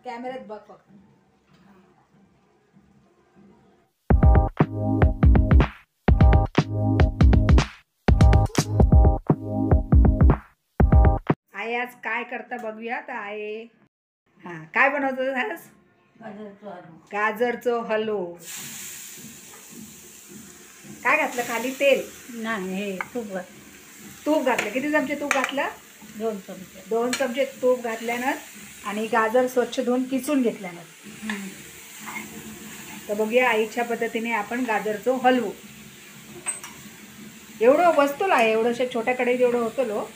कॅमेऱ्यात बघ फक्त. आई आज काय करता बघूया. तर आई काय बनवतो आज? गाजरचो हलवो. काय घातलं खाली? तेल नाही, हे तूप तूप घातलं. किती चमचे तूप घातलं? 2 चमचे. 2 चमचे तूप घातल्यानं आणि गाजर स्वच्छ धुवून किसून घेतल्यानं. तर बघूया आईच्या पद्धतीने आपण गाजरचो हलवू. एवढं बसतो आहे, एवढं छोट्या कढईत एवढं होतं लो.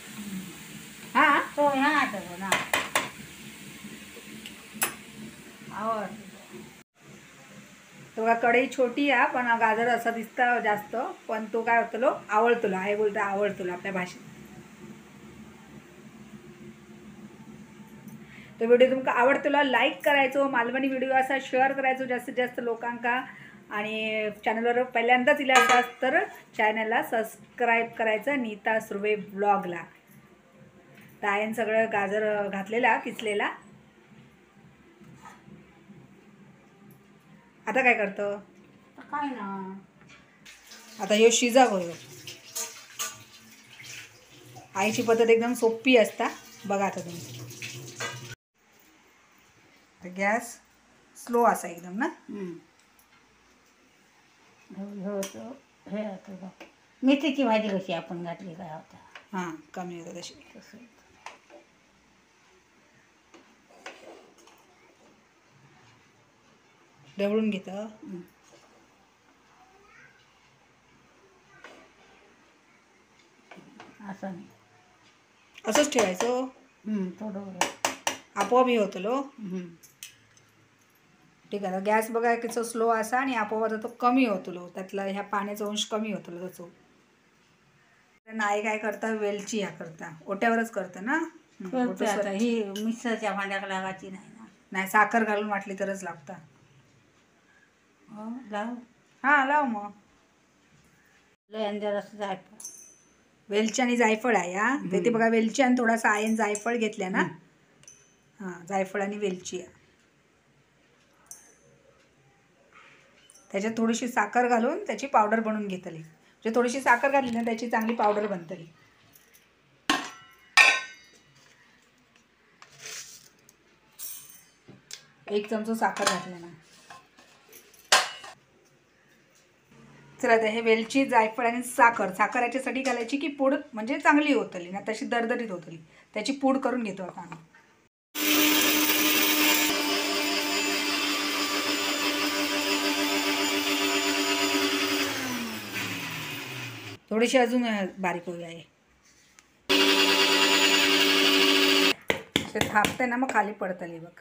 हा तो ह्या आता ना आवड. तो कढई छोटी आहे पण गाजर असं दिसतं जास्त, पण तो काय होतो लो आवडतो. आई बोलतो आवडतो आपल्या भाषेत. तो व्हिडिओ तुमका आवडतो लाईक करायचो, मालवणी व्हिडिओ असा शेअर करायचो जास्तीत जास्त लोकांका. आणि चॅनलवर पहिल्यांदाच इला असाच तर चॅनलला सबस्क्राईब करायचं नीता सुर्वे ब्लॉगला. तर आयन सगळं गाजर घातलेला किसलेला. आता काय करतं? काय ना आता ह्यो शिजा करू. आईची पद्धत एकदम सोपी असता. बघा आता तुम्ही. गॅस स्लो असा एकदम ना. हे आता मेथीची भाजी कशी आपण घातली काय होता. हां कमी होतं तशी. तसं ढवळून घेतं. असं नाही, असंच ठेवायचं. थोडं आपोआप हे होतं लो. ठीक आहे. गॅस बघा किती स्लो असा आणि आपोआप तो कमी होतो लो. त्यातला ह्या पाण्याचा अंश कमी होतो लो त्याचं. नाही काय करता वेलची ह्या करता ओट्यावरच करतं ना. आता ही मिक्सरच्या भांड्याला लागायची नाही ना. नाही साखर घालून वाटली तरच लागतं. लाव. हां लाव मग. जरासं जायफळ, वेलची आणि जायफळ आहे. हा ते बघा वेलची आणि थोडासा आयन जायफळ घेतल्या ना. हां जायफळ आणि वेलची आहे. त्याच्यात थोडीशी साखर घालून त्याची पावडर बनवून घेतली. म्हणजे थोडीशी साखर घातली ना त्याची चांगली पावडर बनतली. एक चमचा साखर घातला ना. चला आता हे वेलची जायफळ आणि साखर याच्यासाठी घालायची की पूड म्हणजे चांगली होतली ना, तशी दरदरीत होतली. त्याची पूड करून घेतो आता आम्ही. थोडीशी अजून बारीक होईल आहे. असे थापते ना मग खाली पडतली बघ.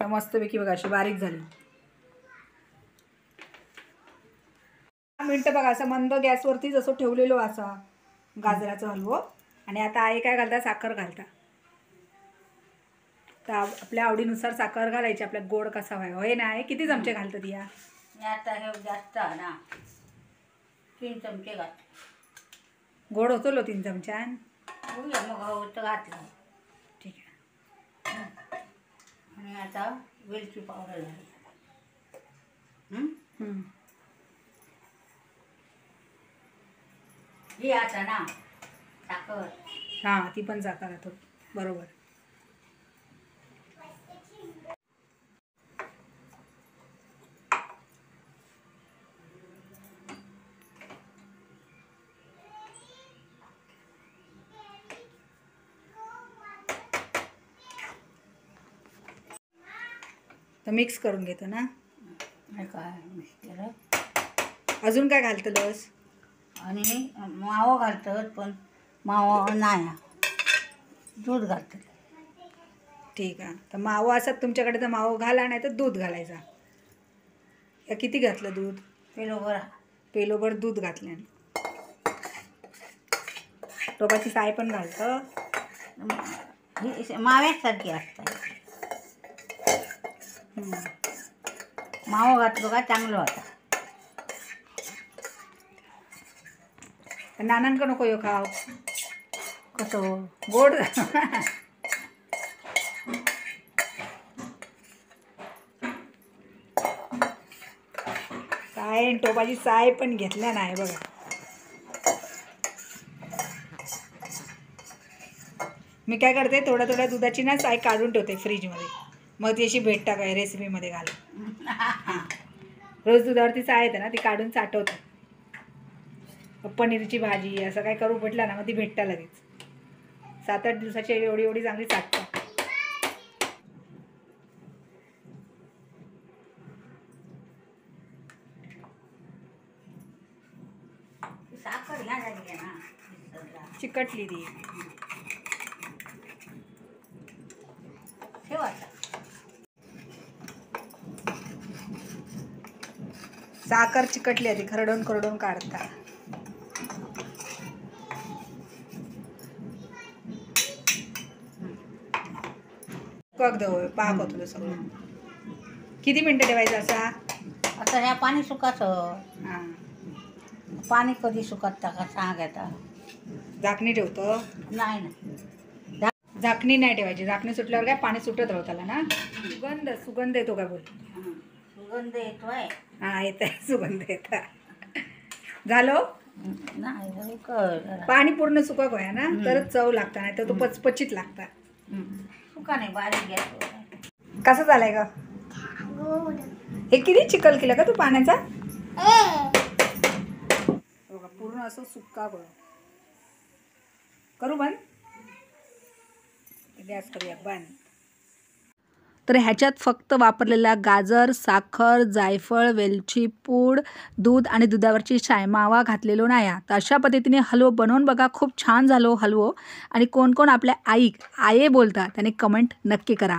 तर मस्तपैकी बघा अशी बारीक झाली. 10 मिनटं बघा असं मंद गॅसवरतीच असं ठेवलेलो असा गाजराचा हलवो. आणि आता आई काय घालता? साखर घालता. तर आपल्या आवडीनुसार साखर घालायची. आपल्या गोड कसा व्हाय होय ना. आहे किती चमचे घालतात या? आता हे जास्त आहे ना, 3 चमचे घातले. गोड होतो लो 3 चमच्यान. मग होतं घातलं. ठीक आहे. आणि आता वेलची पावडर घालायची. ही आता ना साखर. हां ती पण साखर आहे बरोबर. तर मिक्स करून घेतो ना. काय मिक्स केलं. अजून काय घालतं लस? आणि मावा घालतात पण मावा नाही, दूध घालतात. ठीक आहे. तर मावा असत तुमच्याकडे तर मावा घाला, नाही तर दूध घालायचा. या किती घातलं दूध? पेलोभर दूध घातल्यानं. टोपाची साय पण घालतं. माव्यासारखी असतात. मावा घातलं का चांगलं होतं. नानांका नको यो खाव. कसं गोड साय टोपाची साय पण घेतल्या नाही बघा. मी काय करते थोड्या थोड्या दुधाची ना साय काढून ठेवते फ्रीजमध्ये, मग ती अशी भेट टाकाय रेसिपीमध्ये घाल. हां रोज दुधावरती साय येते ना ती काढून साठवते. पनीरची भाजी असं काय करू म्हटलं ना मग ती भेटता लगेच. 7-8 दिवसाची एवढी एवढी चांगली साठतात. साखर ह्या झाली ना चिकटली ती. ठेवायचं. साखर चिकटली आधी खरडून खरडून काढता. पाक होतो सगळं. किती मिनिटं ठेवायचं असा? आता ह्या पाणी सुकाचं. हां पाणी कधी सुकत का सांग आता. झाकणी ठेवतो. नाही ना झाकणी नाही ठेवायची. झाकणी सुटल्यावर काय पाणी सुटत राहू त्याला ना. सुगंध येतो का बोल. सुगंध येतोय. हां येत आहे सुगंध येत. झालं नाही पाणी पूर्ण सुकक व्हाय ना तरच चव लागता, नाही तर तो पचपचित लागता. सुका नाही बारीक गॅस. कसं झालंय ग हे? किती चिकल केलं का तू पाण्याचा? बघा पूर्ण असं सुक्का करू बंद. गॅस करूया बंद. तर ह्याच्यात फक्त वापरलेला गाजर, साखर, जायफळ, वेलची पूड, दूध आणि दुधावरची साय, मावा घातलेलो नाही. तर अशा पद्धतीने हलवो बनवून बघा. खूप छान झालो हलवो. आणि कोण कोण आपल्या आये बोलतात त्याने कमेंट नक्की करा.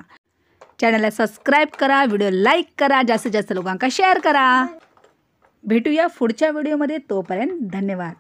चॅनलला सबस्क्राईब करा, व्हिडिओ लाईक करा, जास्तीत जास्त लोकांना शेअर करा. भेटूया पुढच्या व्हिडिओमध्ये. तोपर्यंत धन्यवाद.